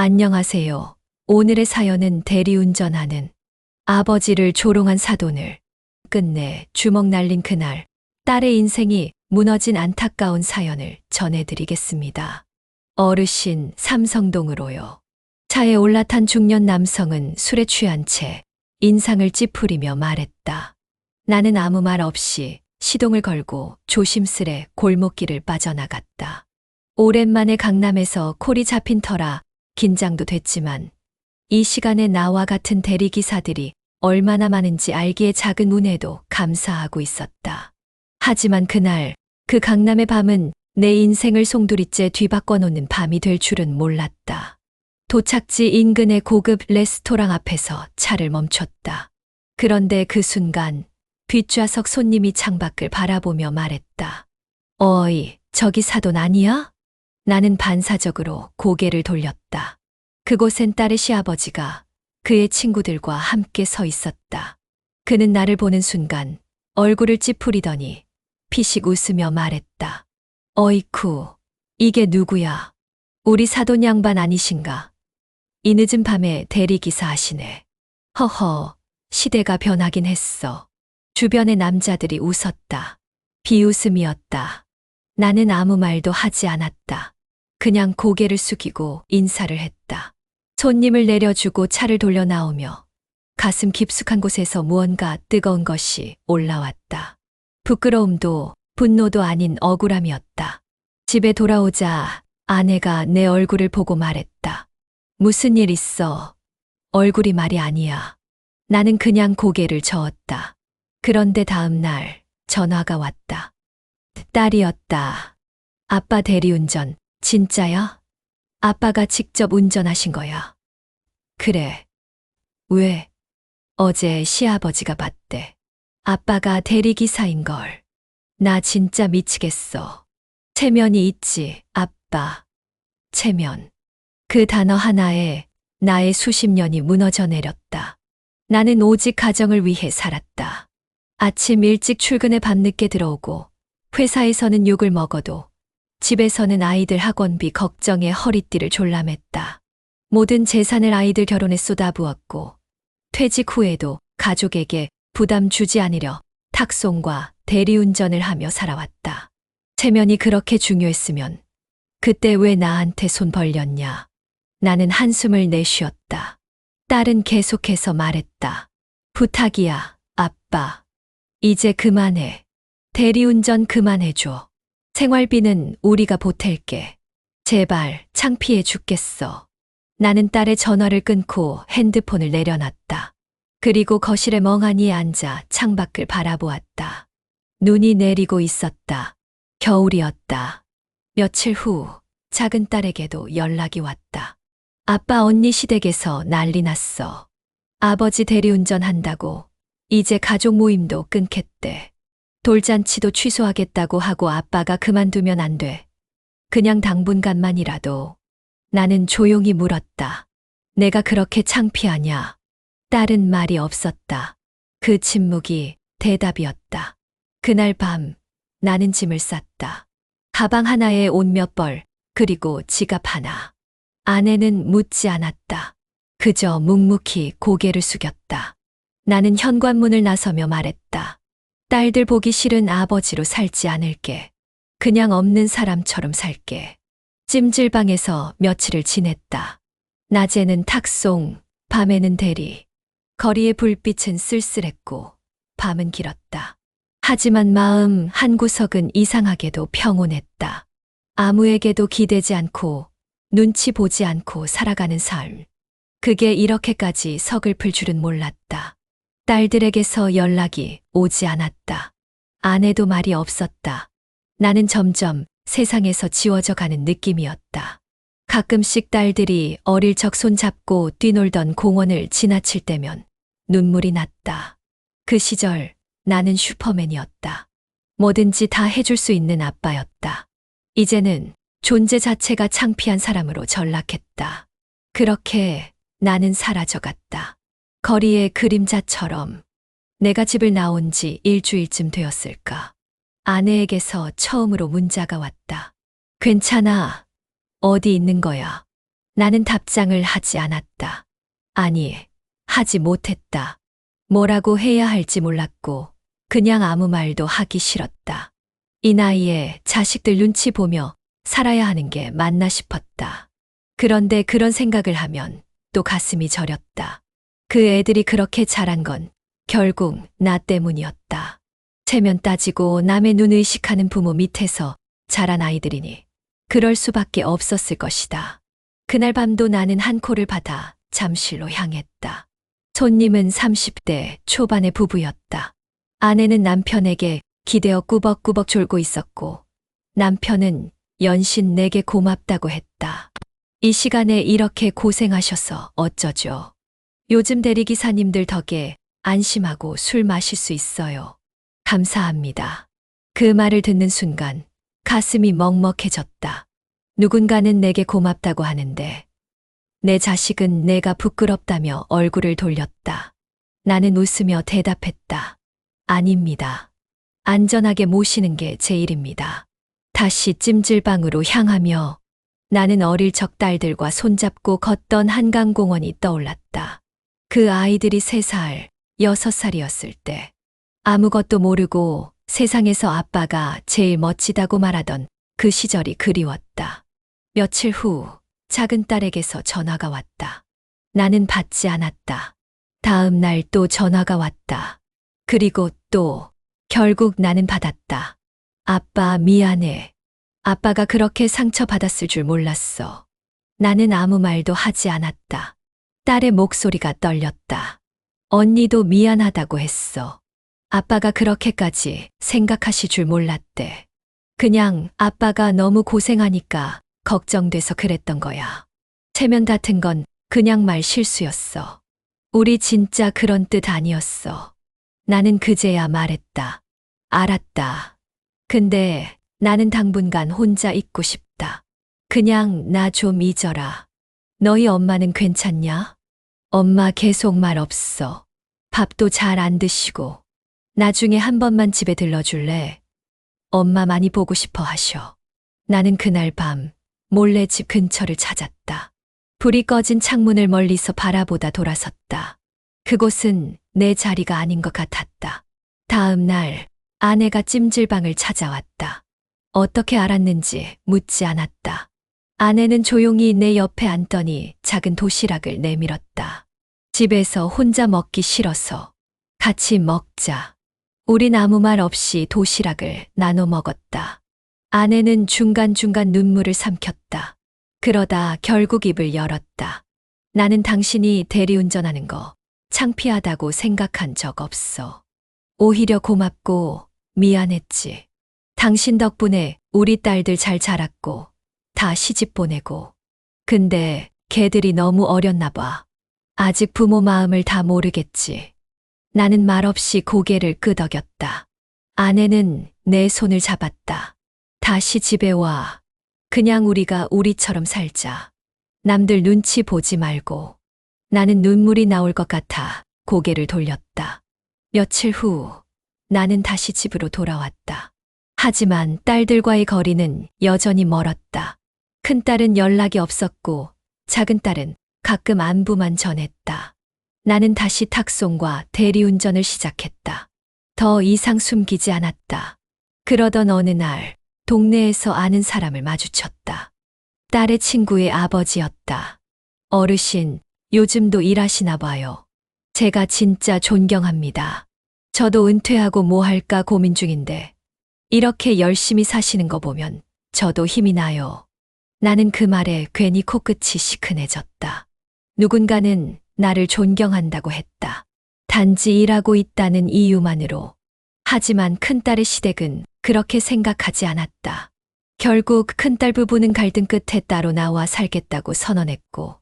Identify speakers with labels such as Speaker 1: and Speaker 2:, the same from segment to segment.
Speaker 1: 안녕하세요. 오늘의 사연은 대리운전하는 아버지를 조롱한 사돈을 끝내 주먹 날린 그날 딸의 인생이 무너진 안타까운 사연을 전해드리겠습니다. 어르신 삼성동으로요. 차에 올라탄 중년 남성은 술에 취한 채 인상을 찌푸리며 말했다. 나는 아무 말 없이 시동을 걸고 조심스레 골목길을 빠져나갔다. 오랜만에 강남에서 콜이 잡힌 터라 긴장도 됐지만 이 시간에 나와 같은 대리기사들이 얼마나 많은지 알기에 작은 운에도 감사하고 있었다. 하지만 그날 그 강남의 밤은 내 인생을 송두리째 뒤바꿔 놓는 밤이 될 줄은 몰랐다. 도착지 인근의 고급 레스토랑 앞에서 차를 멈췄다. 그런데 그 순간 뒷좌석 손님이 창밖을 바라보며 말했다. 어이, 저기 사돈 아니야? 나는 반사적으로 고개를 돌렸다. 그곳엔 딸의 시아버지가 그의 친구들과 함께 서 있었다. 그는 나를 보는 순간 얼굴을 찌푸리더니 피식 웃으며 말했다. 어이쿠, 이게 누구야? 우리 사돈 양반 아니신가? 이 늦은 밤에 대리기사 하시네. 허허, 시대가 변하긴 했어. 주변의 남자들이 웃었다. 비웃음이었다. 나는 아무 말도 하지 않았다. 그냥 고개를 숙이고 인사를 했다. 손님을 내려주고 차를 돌려 나오며 가슴 깊숙한 곳에서 무언가 뜨거운 것이 올라왔다. 부끄러움도 분노도 아닌 억울함이었다. 집에 돌아오자 아내가 내 얼굴을 보고 말했다. 무슨 일 있어? 얼굴이 말이 아니야. 나는 그냥 고개를 저었다. 그런데 다음 날 전화가 왔다. 딸이었다. 아빠 대리운전, 진짜야? 아빠가 직접 운전하신 거야. 그래. 왜? 어제 시아버지가 봤대. 아빠가 대리기사인걸. 나 진짜 미치겠어. 체면이 있지, 아빠. 체면. 그 단어 하나에 나의 수십 년이 무너져 내렸다. 나는 오직 가정을 위해 살았다. 아침 일찍 출근해 밤늦게 들어오고 회사에서는 욕을 먹어도 집에서는 아이들 학원비 걱정에 허리띠를 졸라맸다. 모든 재산을 아이들 결혼에 쏟아부었고 퇴직 후에도 가족에게 부담 주지 않으려 탁송과 대리운전을 하며 살아왔다. 체면이 그렇게 중요했으면 그때 왜 나한테 손 벌렸냐. 나는 한숨을 내쉬었다. 딸은 계속해서 말했다. 부탁이야, 아빠. 이제 그만해. 대리운전 그만해줘. 생활비는 우리가 보탤게. 제발, 창피해 죽겠어. 나는 딸의 전화를 끊고 핸드폰을 내려놨다. 그리고 거실에 멍하니 앉아 창밖을 바라보았다. 눈이 내리고 있었다. 겨울이었다. 며칠 후 작은 딸에게도 연락이 왔다. 아빠 언니 시댁에서 난리 났어. 아버지 대리운전 한다고 이제 가족 모임도 끊겠대. 돌잔치도 취소하겠다고 하고 아빠가 그만두면 안 돼. 그냥 당분간만이라도. 나는 조용히 물었다. 내가 그렇게 창피하냐? 딸은 말이 없었다. 그 침묵이 대답이었다. 그날 밤 나는 짐을 쌌다. 가방 하나에 옷 몇 벌, 그리고 지갑 하나. 아내는 묻지 않았다. 그저 묵묵히 고개를 숙였다. 나는 현관문을 나서며 말했다. 딸들 보기 싫은 아버지로 살지 않을게. 그냥 없는 사람처럼 살게. 찜질방에서 며칠을 지냈다. 낮에는 탁송, 밤에는 대리. 거리의 불빛은 쓸쓸했고 밤은 길었다. 하지만 마음 한구석은 이상하게도 평온했다. 아무에게도 기대지 않고 눈치 보지 않고 살아가는 삶. 그게 이렇게까지 서글플 줄은 몰랐다. 딸들에게서 연락이 오지 않았다. 아내도 말이 없었다. 나는 점점 세상에서 지워져 가는 느낌이었다. 가끔씩 딸들이 어릴 적 손잡고 뛰놀던 공원을 지나칠 때면 눈물이 났다. 그 시절 나는 슈퍼맨이었다. 뭐든지 다 해줄 수 있는 아빠였다. 이제는 존재 자체가 창피한 사람으로 전락했다. 그렇게 나는 사라져갔다. 거리의 그림자처럼. 내가 집을 나온 지 일주일쯤 되었을까. 아내에게서 처음으로 문자가 왔다. 괜찮아. 어디 있는 거야? 나는 답장을 하지 않았다. 아니, 하지 못했다. 뭐라고 해야 할지 몰랐고, 그냥 아무 말도 하기 싫었다. 이 나이에 자식들 눈치 보며 살아야 하는 게 맞나 싶었다. 그런데 그런 생각을 하면 또 가슴이 저렸다. 그 애들이 그렇게 자란 건 결국 나 때문이었다. 체면 따지고 남의 눈 의식하는 부모 밑에서 자란 아이들이니 그럴 수밖에 없었을 것이다. 그날 밤도 나는 한 콜을 받아 잠실로 향했다. 손님은 30대 초반의 부부였다. 아내는 남편에게 기대어 꾸벅꾸벅 졸고 있었고 남편은 연신 내게 고맙다고 했다. 이 시간에 이렇게 고생하셔서 어쩌죠. 요즘 대리기사님들 덕에 안심하고 술 마실 수 있어요. 감사합니다. 그 말을 듣는 순간 가슴이 먹먹해졌다. 누군가는 내게 고맙다고 하는데 내 자식은 내가 부끄럽다며 얼굴을 돌렸다. 나는 웃으며 대답했다. 아닙니다. 안전하게 모시는 게 제 일입니다. 다시 찜질방으로 향하며 나는 어릴 적 딸들과 손잡고 걷던 한강공원이 떠올랐다. 그 아이들이 3살, 6살이었을 때 아무것도 모르고 세상에서 아빠가 제일 멋지다고 말하던 그 시절이 그리웠다. 며칠 후 작은 딸에게서 전화가 왔다. 나는 받지 않았다. 다음 날 또 전화가 왔다. 그리고 또 결국 나는 받았다. 아빠 미안해. 아빠가 그렇게 상처받았을 줄 몰랐어. 나는 아무 말도 하지 않았다. 딸의 목소리가 떨렸다. 언니도 미안하다고 했어. 아빠가 그렇게까지 생각하실 줄 몰랐대. 그냥 아빠가 너무 고생하니까 걱정돼서 그랬던 거야. 체면 같은 건 그냥 말 실수였어. 우리 진짜 그런 뜻 아니었어. 나는 그제야 말했다. 알았다. 근데 나는 당분간 혼자 있고 싶다. 그냥 나 좀 잊어라. 너희 엄마는 괜찮냐? 엄마 계속 말 없어. 밥도 잘 안 드시고. 나중에 한 번만 집에 들러줄래? 엄마 많이 보고 싶어 하셔. 나는 그날 밤 몰래 집 근처를 찾았다. 불이 꺼진 창문을 멀리서 바라보다 돌아섰다. 그곳은 내 자리가 아닌 것 같았다. 다음 날 아내가 찜질방을 찾아왔다. 어떻게 알았는지 묻지 않았다. 아내는 조용히 내 옆에 앉더니 작은 도시락을 내밀었다. 집에서 혼자 먹기 싫어서 같이 먹자. 우린 아무 말 없이 도시락을 나눠 먹었다. 아내는 중간중간 눈물을 삼켰다. 그러다 결국 입을 열었다. 나는 당신이 대리운전하는 거 창피하다고 생각한 적 없어. 오히려 고맙고 미안했지. 당신 덕분에 우리 딸들 잘 자랐고 다 시집 보내고. 근데 걔들이 너무 어렸나 봐. 아직 부모 마음을 다 모르겠지. 나는 말없이 고개를 끄덕였다. 아내는 내 손을 잡았다. 다시 집에 와. 그냥 우리가 우리처럼 살자. 남들 눈치 보지 말고. 나는 눈물이 나올 것 같아 고개를 돌렸다. 며칠 후 나는 다시 집으로 돌아왔다. 하지만 딸들과의 거리는 여전히 멀었다. 큰딸은 연락이 없었고 작은딸은 가끔 안부만 전했다. 나는 다시 탁송과 대리운전을 시작했다. 더 이상 숨기지 않았다. 그러던 어느 날 동네에서 아는 사람을 마주쳤다. 딸의 친구의 아버지였다. 어르신, 요즘도 일하시나 봐요. 제가 진짜 존경합니다. 저도 은퇴하고 뭐 할까 고민 중인데 이렇게 열심히 사시는 거 보면 저도 힘이 나요. 나는 그 말에 괜히 코끝이 시큰해졌다. 누군가는 나를 존경한다고 했다. 단지 일하고 있다는 이유만으로. 하지만 큰딸의 시댁은 그렇게 생각하지 않았다. 결국 큰딸 부부는 갈등 끝에 따로 나와 살겠다고 선언했고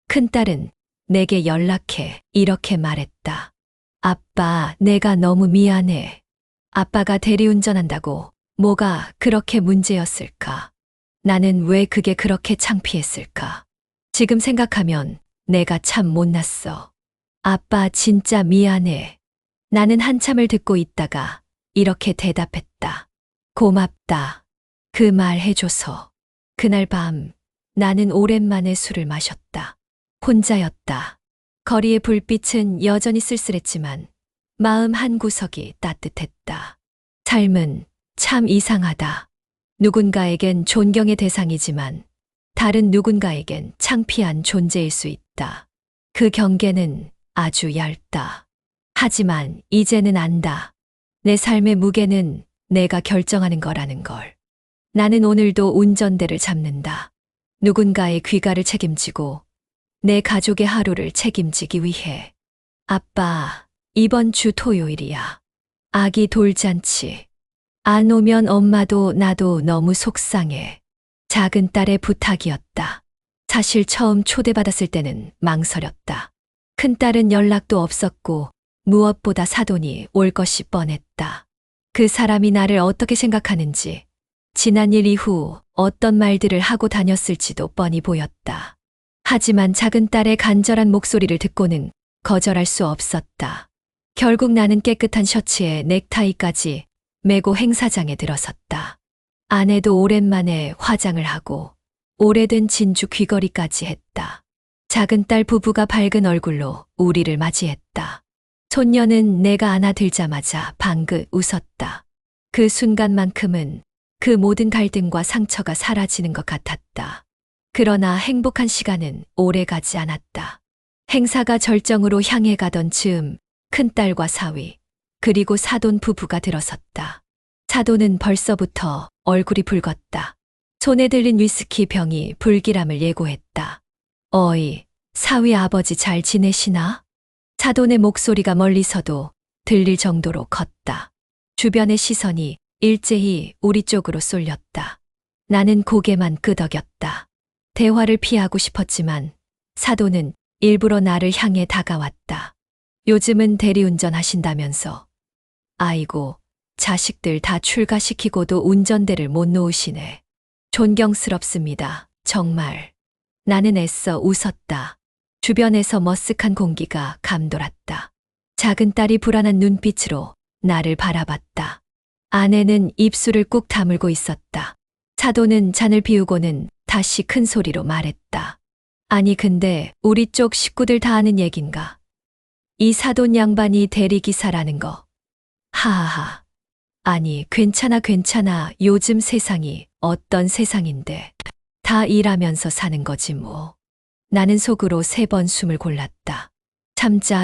Speaker 1: 큰딸은 내게 연락해 이렇게 말했다. 아빠, 내가 너무 미안해. 아빠가 대리운전한다고 뭐가 그렇게 문제였을까? 나는 왜 그게 그렇게 창피했을까? 지금 생각하면 내가 참 못났어. 아빠 진짜 미안해. 나는 한참을 듣고 있다가 이렇게 대답했다. 고맙다. 그 말 해줘서. 그날 밤 나는 오랜만에 술을 마셨다. 혼자였다. 거리의 불빛은 여전히 쓸쓸했지만 마음 한구석이 따뜻했다. 삶은 참 이상하다. 누군가에겐 존경의 대상이지만 다른 누군가에겐 창피한 존재일 수 있다. 그 경계는 아주 얇다. 하지만 이제는 안다. 내 삶의 무게는 내가 결정하는 거라는 걸. 나는 오늘도 운전대를 잡는다. 누군가의 귀가를 책임지고 내 가족의 하루를 책임지기 위해. 아빠, 이번 주 토요일이야. 아기 돌잔치. 안 오면 엄마도 나도 너무 속상해. 작은 딸의 부탁이었다. 사실 처음 초대받았을 때는 망설였다. 큰딸은 연락도 없었고 무엇보다 사돈이 올 것이 뻔했다. 그 사람이 나를 어떻게 생각하는지, 지난 일 이후 어떤 말들을 하고 다녔을지도 뻔히 보였다. 하지만 작은 딸의 간절한 목소리를 듣고는 거절할 수 없었다. 결국 나는 깨끗한 셔츠에 넥타이까지 메고 행사장에 들어섰다. 아내도 오랜만에 화장을 하고 오래된 진주 귀걸이까지 했다. 작은 딸 부부가 밝은 얼굴로 우리를 맞이했다. 손녀는 내가 안아들자마자 방긋 웃었다. 그 순간만큼은 그 모든 갈등과 상처가 사라지는 것 같았다. 그러나 행복한 시간은 오래 가지 않았다. 행사가 절정으로 향해 가던 즈음 큰딸과 사위, 그리고 사돈 부부가 들어섰다. 사돈은 벌써부터 얼굴이 붉었다. 손에 들린 위스키 병이 불길함을 예고했다. 어이, 사위 아버지 잘 지내시나? 사돈의 목소리가 멀리서도 들릴 정도로 컸다. 주변의 시선이 일제히 우리 쪽으로 쏠렸다. 나는 고개만 끄덕였다. 대화를 피하고 싶었지만 사돈은 일부러 나를 향해 다가왔다. 요즘은 대리운전 하신다면서. 아이고, 자식들 다 출가시키고도 운전대를 못 놓으시네. 존경스럽습니다. 정말. 나는 애써 웃었다. 주변에서 머쓱한 공기가 감돌았다. 작은 딸이 불안한 눈빛으로 나를 바라봤다. 아내는 입술을 꾹 다물고 있었다. 사돈은 잔을 비우고는 다시 큰 소리로 말했다. 아니 근데 우리 쪽 식구들 다 아는 얘긴가? 이 사돈 양반이 대리기사라는 거. 하하하. 아니 괜찮아. 요즘 세상이 어떤 세상인데. 다 일하면서 사는 거지 뭐. 나는 속으로 3번 숨을 골랐다.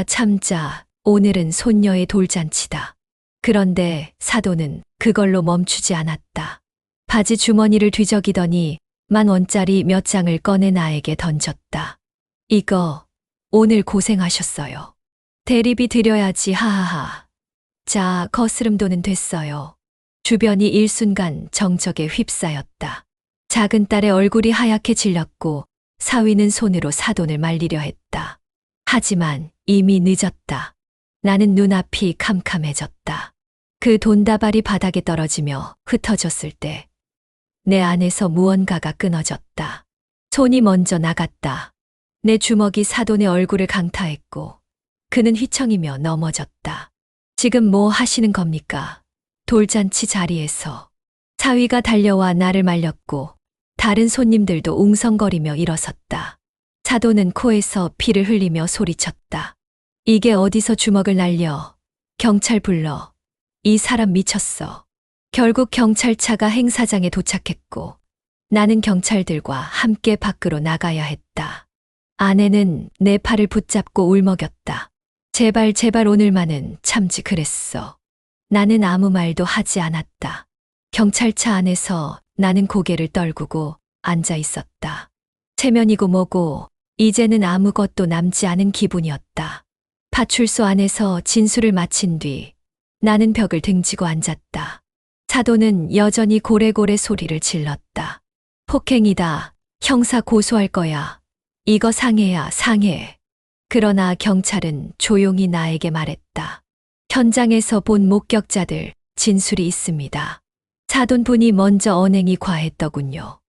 Speaker 1: 참자. 오늘은 손녀의 돌잔치다. 그런데 사돈은 그걸로 멈추지 않았다. 바지 주머니를 뒤적이더니 10,000원짜리 몇 장을 꺼내 나에게 던졌다. 이거 오늘 고생하셨어요. 대리비 드려야지 하하하. 자, 거스름돈은 됐어요. 주변이 일순간 정적에 휩싸였다. 작은 딸의 얼굴이 하얗게 질렸고 사위는 손으로 사돈을 말리려 했다. 하지만 이미 늦었다. 나는 눈앞이 캄캄해졌다. 그 돈다발이 바닥에 떨어지며 흩어졌을 때 내 안에서 무언가가 끊어졌다. 손이 먼저 나갔다. 내 주먹이 사돈의 얼굴을 강타했고 그는 휘청이며 넘어졌다. 지금 뭐 하시는 겁니까? 돌잔치 자리에서. 사위가 달려와 나를 말렸고 다른 손님들도 웅성거리며 일어섰다. 사돈은 코에서 피를 흘리며 소리쳤다. 이게 어디서 주먹을 날려. 경찰 불러. 이 사람 미쳤어. 결국 경찰차가 행사장에 도착했고 나는 경찰들과 함께 밖으로 나가야 했다. 아내는 내 팔을 붙잡고 울먹였다. 제발 오늘만은 참지 그랬어. 나는 아무 말도 하지 않았다. 경찰차 안에서 나는 고개를 떨구고 앉아 있었다. 체면이고 뭐고 이제는 아무것도 남지 않은 기분이었다. 파출소 안에서 진술을 마친 뒤 나는 벽을 등지고 앉았다. 사돈은 여전히 고래고래 소리를 질렀다. 폭행이다. 형사 고소할 거야. 이거 상해야 상해. 그러나 경찰은 조용히 나에게 말했다. 현장에서 본 목격자들 진술이 있습니다. 사돈분이 먼저 언행이 과했더군요.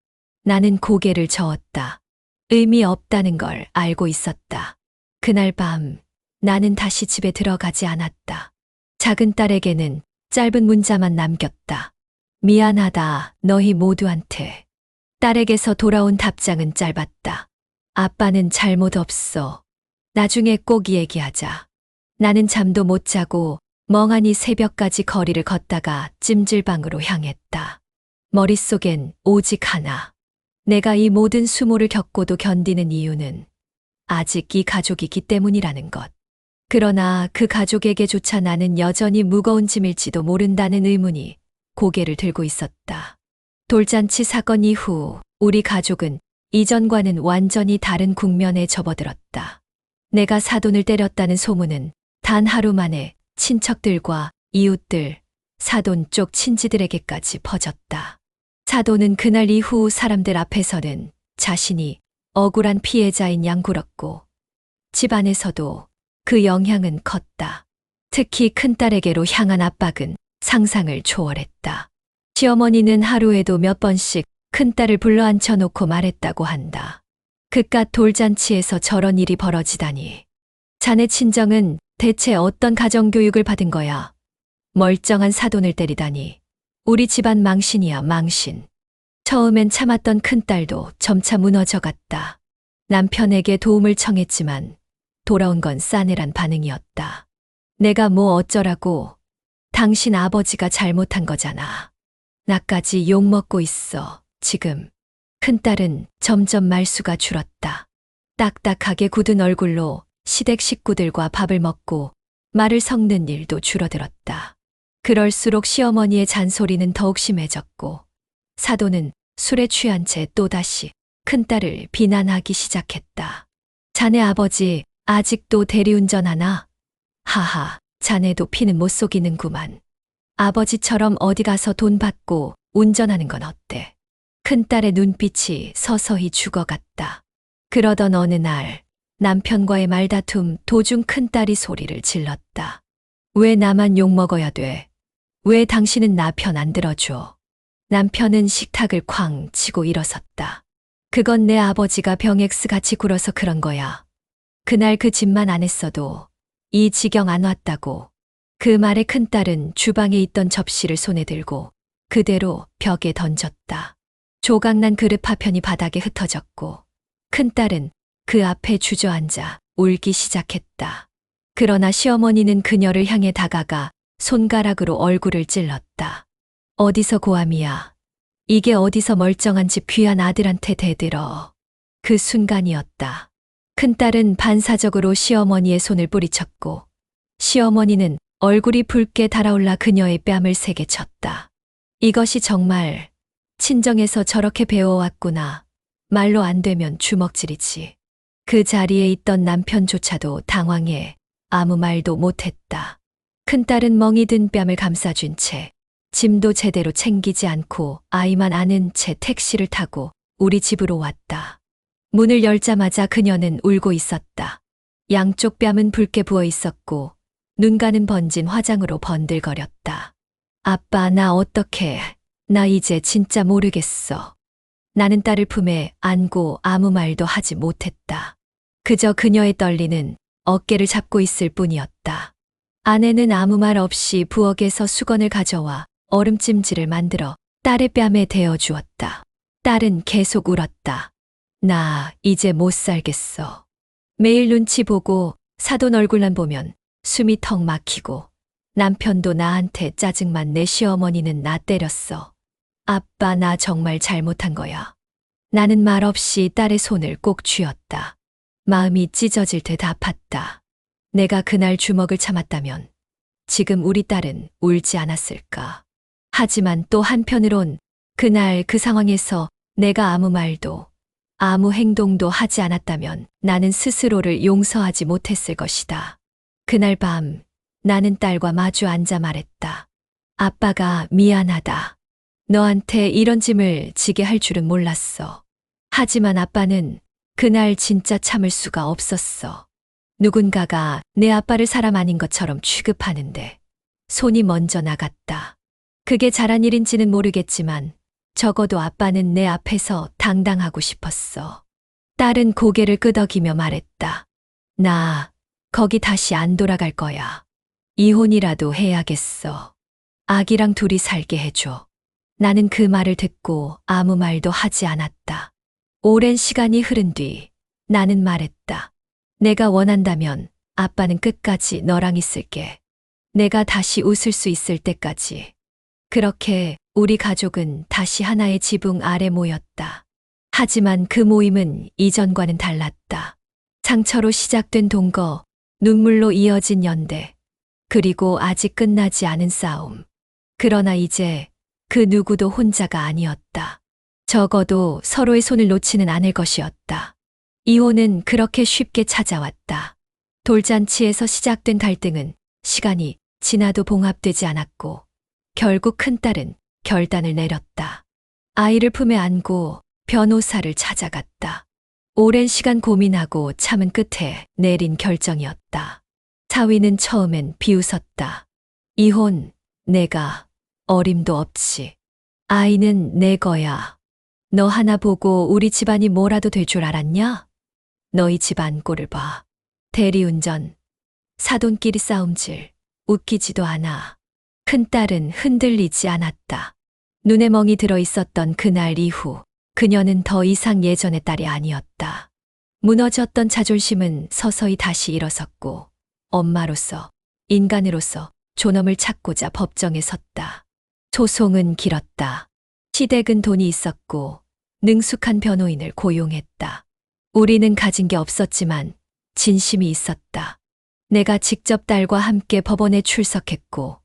Speaker 1: 나는 고개를 저었다. 의미 없다는 걸 알고 있었다. 그날 밤 나는 다시 집에 들어가지 않았다. 작은 딸에게는 짧은 문자만 남겼다. 미안하다 너희 모두한테. 딸에게서 돌아온 답장은 짧았다. 아빠는 잘못 없어. 나중에 꼭 얘기하자. 나는 잠도 못 자고 멍하니 새벽까지 거리를 걷다가 찜질방으로 향했다. 머릿속엔 오직 하나. 내가 이 모든 수모를 겪고도 견디는 이유는 아직 이 가족이기 때문이라는 것. 그러나 그 가족에게조차 나는 여전히 무거운 짐일지도 모른다는 의문이 고개를 들고 있었다. 돌잔치 사건 이후 우리 가족은 이전과는 완전히 다른 국면에 접어들었다. 내가 사돈을 때렸다는 소문은 단 하루 만에 친척들과 이웃들, 사돈 쪽 친지들에게까지 퍼졌다. 사돈은 그날 이후 사람들 앞에서는 자신이 억울한 피해자인 양 굴었고 집안에서도 그 영향은 컸다. 특히 큰딸에게로 향한 압박은 상상을 초월했다. 시어머니는 하루에도 몇 번씩 큰딸을 불러 앉혀놓고 말했다고 한다. 그깟 돌잔치에서 저런 일이 벌어지다니. 자네 친정은 대체 어떤 가정교육을 받은 거야? 멀쩡한 사돈을 때리다니. 우리 집안 망신이야, 망신. 처음엔 참았던 큰딸도 점차 무너져갔다. 남편에게 도움을 청했지만 돌아온 건 싸늘한 반응이었다. 내가 뭐 어쩌라고. 당신 아버지가 잘못한 거잖아. 나까지 욕먹고 있어, 지금. 큰딸은 점점 말수가 줄었다. 딱딱하게 굳은 얼굴로 시댁 식구들과 밥을 먹고 말을 섞는 일도 줄어들었다. 그럴수록 시어머니의 잔소리는 더욱 심해졌고 사돈은 술에 취한 채 또다시 큰딸을 비난하기 시작했다. 자네 아버지 아직도 대리운전하나? 하하, 자네도 피는 못 속이는구만. 아버지처럼 어디 가서 돈 받고 운전하는 건 어때? 큰딸의 눈빛이 서서히 죽어갔다. 그러던 어느 날 남편과의 말다툼 도중 큰딸이 소리를 질렀다. 왜 나만 욕먹어야 돼? 왜 당신은 나 편 안 들어줘? 남편은 식탁을 쾅 치고 일어섰다. 그건 내 아버지가 병엑스같이 굴어서 그런 거야. 그날 그 짓만 안 했어도 이 지경 안 왔다고. 그 말에 큰딸은 주방에 있던 접시를 손에 들고 그대로 벽에 던졌다. 조각난 그릇 파편이 바닥에 흩어졌고 큰딸은 그 앞에 주저앉아 울기 시작했다. 그러나 시어머니는 그녀를 향해 다가가 손가락으로 얼굴을 찔렀다. 어디서 고함이야. 이게 어디서 멀쩡한 집 귀한 아들한테 대들어. 그 순간이었다. 큰딸은 반사적으로 시어머니의 손을 뿌리쳤고 시어머니는 얼굴이 붉게 달아올라 그녀의 뺨을 세게 쳤다. 이것이 정말 친정에서 저렇게 배워왔구나. 말로 안 되면 주먹질이지. 그 자리에 있던 남편조차도 당황해 아무 말도 못했다. 큰딸은 멍이 든 뺨을 감싸준 채 짐도 제대로 챙기지 않고 아이만 아는 채 택시를 타고 우리 집으로 왔다. 문을 열자마자 그녀는 울고 있었다. 양쪽 뺨은 붉게 부어 있었고 눈가는 번진 화장으로 번들거렸다. 아빠, 나 어떡해. 나 이제 진짜 모르겠어. 나는 딸을 품에 안고 아무 말도 하지 못했다. 그저 그녀의 떨리는 어깨를 잡고 있을 뿐이었다. 아내는 아무 말 없이 부엌에서 수건을 가져와 얼음찜질을 만들어 딸의 뺨에 대어 주었다. 딸은 계속 울었다. 나 이제 못 살겠어. 매일 눈치 보고 사돈 얼굴만 보면 숨이 턱 막히고 남편도 나한테 짜증만 내 시어머니는 나 때렸어. 아빠, 나 정말 잘못한 거야. 나는 말없이 딸의 손을 꼭 쥐었다. 마음이 찢어질 듯 아팠다. 내가 그날 주먹을 참았다면 지금 우리 딸은 울지 않았을까. 하지만 또 한편으론 그날 그 상황에서 내가 아무 말도 아무 행동도 하지 않았다면 나는 스스로를 용서하지 못했을 것이다. 그날 밤 나는 딸과 마주 앉아 말했다. 아빠가 미안하다. 너한테 이런 짐을 지게 할 줄은 몰랐어. 하지만 아빠는 그날 진짜 참을 수가 없었어. 누군가가 내 아빠를 사람 아닌 것처럼 취급하는데 손이 먼저 나갔다. 그게 잘한 일인지는 모르겠지만 적어도 아빠는 내 앞에서 당당하고 싶었어. 딸은 고개를 끄덕이며 말했다. 나 거기 다시 안 돌아갈 거야. 이혼이라도 해야겠어. 아기랑 둘이 살게 해줘. 나는 그 말을 듣고 아무 말도 하지 않았다. 오랜 시간이 흐른 뒤 나는 말했다. 내가 원한다면 아빠는 끝까지 너랑 있을게. 내가 다시 웃을 수 있을 때까지. 그렇게 우리 가족은 다시 하나의 지붕 아래 모였다. 하지만 그 모임은 이전과는 달랐다. 상처로 시작된 동거, 눈물로 이어진 연대, 그리고 아직 끝나지 않은 싸움. 그러나 이제 그 누구도 혼자가 아니었다. 적어도 서로의 손을 놓지는 않을 것이었다. 이혼은 그렇게 쉽게 찾아왔다. 돌잔치에서 시작된 갈등은 시간이 지나도 봉합되지 않았고, 결국 큰딸은 결단을 내렸다. 아이를 품에 안고 변호사를 찾아갔다. 오랜 시간 고민하고 참은 끝에 내린 결정이었다. 사위는 처음엔 비웃었다. 이혼, 내가 어림도 없지. 아이는 내 거야. 너 하나 보고 우리 집안이 뭐라도 될 줄 알았냐? 너희 집안 꼴을 봐. 대리운전, 사돈끼리 싸움질, 웃기지도 않아. 큰딸은 흔들리지 않았다. 눈에 멍이 들어 있었던 그날 이후 그녀는 더 이상 예전의 딸이 아니었다. 무너졌던 자존심은 서서히 다시 일어섰고 엄마로서, 인간으로서 존엄을 찾고자 법정에 섰다. 소송은 길었다. 시댁은 돈이 있었고 능숙한 변호인을 고용했다. 우리는 가진 게 없었지만 진심이 있었다. 내가 직접 딸과 함께 법원에 출석했고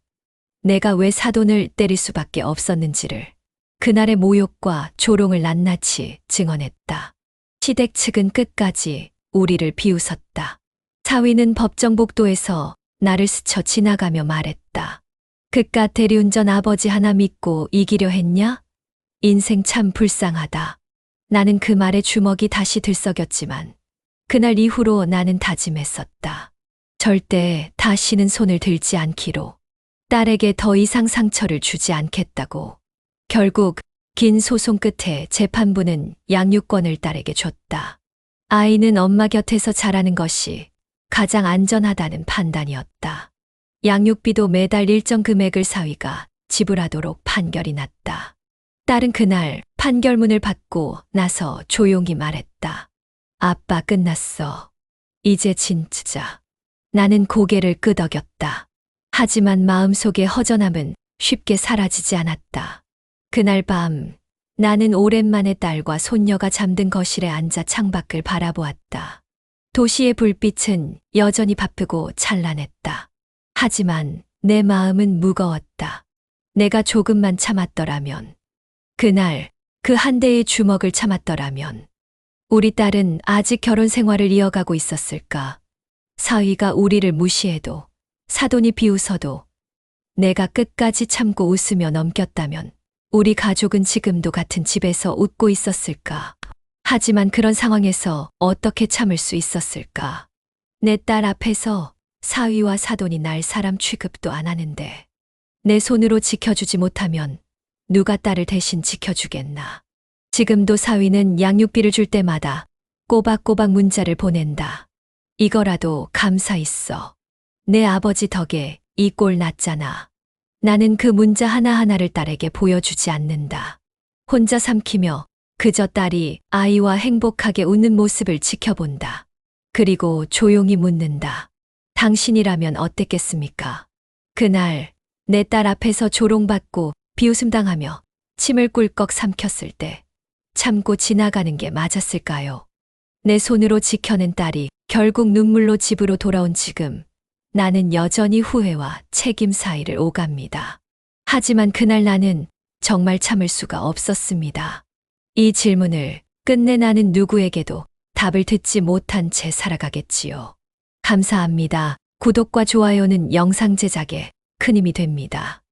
Speaker 1: 내가 왜 사돈을 때릴 수밖에 없었는지를 그날의 모욕과 조롱을 낱낱이 증언했다. 시댁 측은 끝까지 우리를 비웃었다. 사위는 법정 복도에서 나를 스쳐 지나가며 말했다. 그깟 대리운전 아버지 하나 믿고 이기려 했냐? 인생 참 불쌍하다. 나는 그 말에 주먹이 다시 들썩였지만 그날 이후로 나는 다짐했었다. 절대 다시는 손을 들지 않기로. 딸에게 더 이상 상처를 주지 않겠다고. 결국 긴 소송 끝에 재판부는 양육권을 딸에게 줬다. 아이는 엄마 곁에서 자라는 것이 가장 안전하다는 판단이었다. 양육비도 매달 일정 금액을 사위가 지불하도록 판결이 났다. 딸은 그날 판결문을 받고 나서 조용히 말했다. 아빠 끝났어. 이제 진짜. 나는 고개를 끄덕였다. 하지만 마음속의 허전함은 쉽게 사라지지 않았다. 그날 밤 나는 오랜만에 딸과 손녀가 잠든 거실에 앉아 창밖을 바라보았다. 도시의 불빛은 여전히 바쁘고 찬란했다. 하지만 내 마음은 무거웠다. 내가 조금만 참았더라면, 그날 그 한 대의 주먹을 참았더라면 우리 딸은 아직 결혼 생활을 이어가고 있었을까? 사위가 우리를 무시해도, 사돈이 비웃어도 내가 끝까지 참고 웃으며 넘겼다면 우리 가족은 지금도 같은 집에서 웃고 있었을까? 하지만 그런 상황에서 어떻게 참을 수 있었을까? 내 딸 앞에서 사위와 사돈이 날 사람 취급도 안 하는데 내 손으로 지켜주지 못하면 누가 딸을 대신 지켜주겠나? 지금도 사위는 양육비를 줄 때마다 꼬박꼬박 문자를 보낸다. 이거라도 감사 있어. 내 아버지 덕에 이 꼴 났잖아. 나는 그 문자 하나하나를 딸에게 보여주지 않는다. 혼자 삼키며 그저 딸이 아이와 행복하게 웃는 모습을 지켜본다. 그리고 조용히 묻는다. 당신이라면 어땠겠습니까? 그날 내 딸 앞에서 조롱받고 비웃음당하며 침을 꿀꺽 삼켰을 때 참고 지나가는 게 맞았을까요? 내 손으로 지켜낸 딸이 결국 눈물로 집으로 돌아온 지금 나는 여전히 후회와 책임 사이를 오갑니다. 하지만 그날 나는 정말 참을 수가 없었습니다. 이 질문을 끝내 나는 누구에게도 답을 듣지 못한 채 살아가겠지요. 감사합니다. 구독과 좋아요는 영상 제작에 큰 힘이 됩니다.